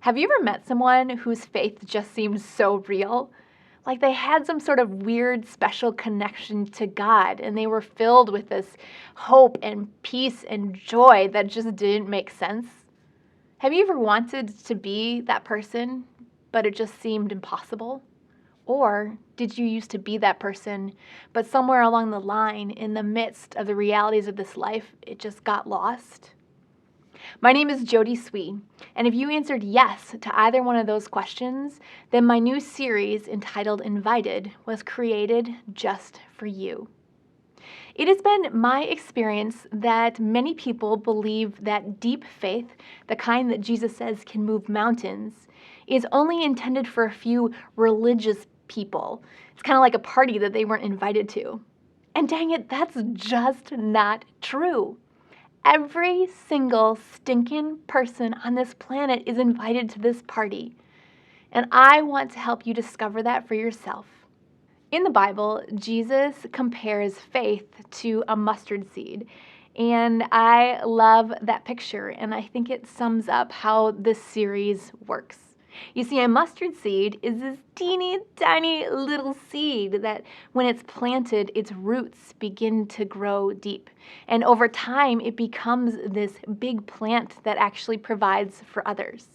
Have you ever met someone whose faith just seemed so real? Like they had some sort of weird, special connection to God, and they were filled with this hope and peace and joy that just didn't make sense? Have you ever wanted to be that person, but it just seemed impossible? Or did you used to be that person, but somewhere along the line, in the midst of the realities of this life, it just got lost? My name is Jody Swee, and if you answered yes to either one of those questions, then my new series entitled Invited was created just for you. It has been my experience that many people believe that deep faith, the kind that Jesus says can move mountains, is only intended for a few religious people. It's kind of like a party that they weren't invited to. And dang it, that's just not true. Every single stinking person on this planet is invited to this party. And I want to help you discover that for yourself. In the Bible, Jesus compares faith to a mustard seed. And I love that picture, and I think it sums up how this series works. You see, a mustard seed is this teeny tiny little seed that when it's planted, its roots begin to grow deep. And over time, it becomes this big plant that actually provides for others.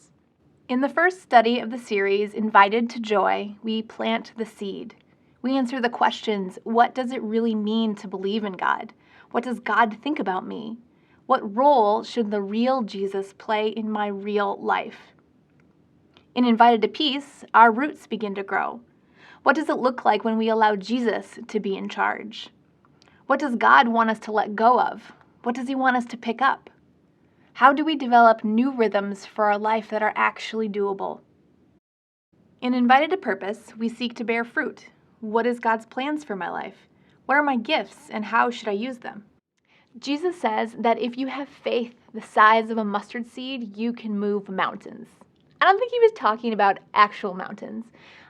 In the first study of the series, Invited to Joy, we plant the seed. We answer the questions, what does it really mean to believe in God? What does God think about me? What role should the real Jesus play in my real life? In Invited to Peace, our roots begin to grow. What does it look like when we allow Jesus to be in charge? What does God want us to let go of? What does He want us to pick up? How do we develop new rhythms for our life that are actually doable? In Invited to Purpose, we seek to bear fruit. What is God's plans for my life? What are my gifts and how should I use them? Jesus says that if you have faith the size of a mustard seed, you can move mountains. I don't think He was talking about actual mountains.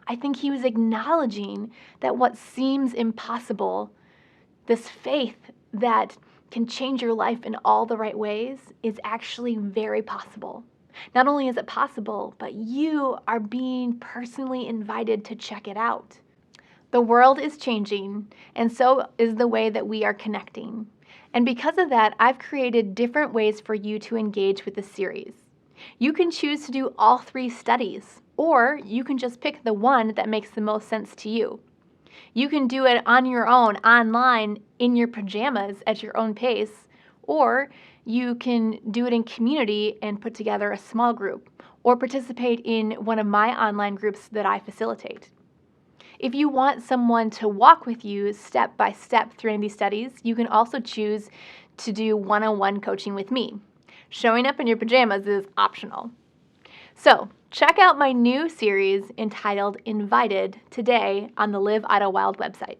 I think He was acknowledging that what seems impossible, this faith that can change your life in all the right ways, is actually very possible. Not only is it possible, but you are being personally invited to check it out. The world is changing, and so is the way that we are connecting. And because of that, I've created different ways for you to engage with the series. You can choose to do all 3 studies, or you can just pick the one that makes the most sense to you. You can do it on your own, online, in your pajamas at your own pace, or you can do it in community and put together a small group, or participate in one of my online groups that I facilitate. If you want someone to walk with you step by step through any of these studies, you can also choose to do one-on-one coaching with me. Showing up in your pajamas is optional. So, check out my new series entitled Invited today on the Live Idlewild website.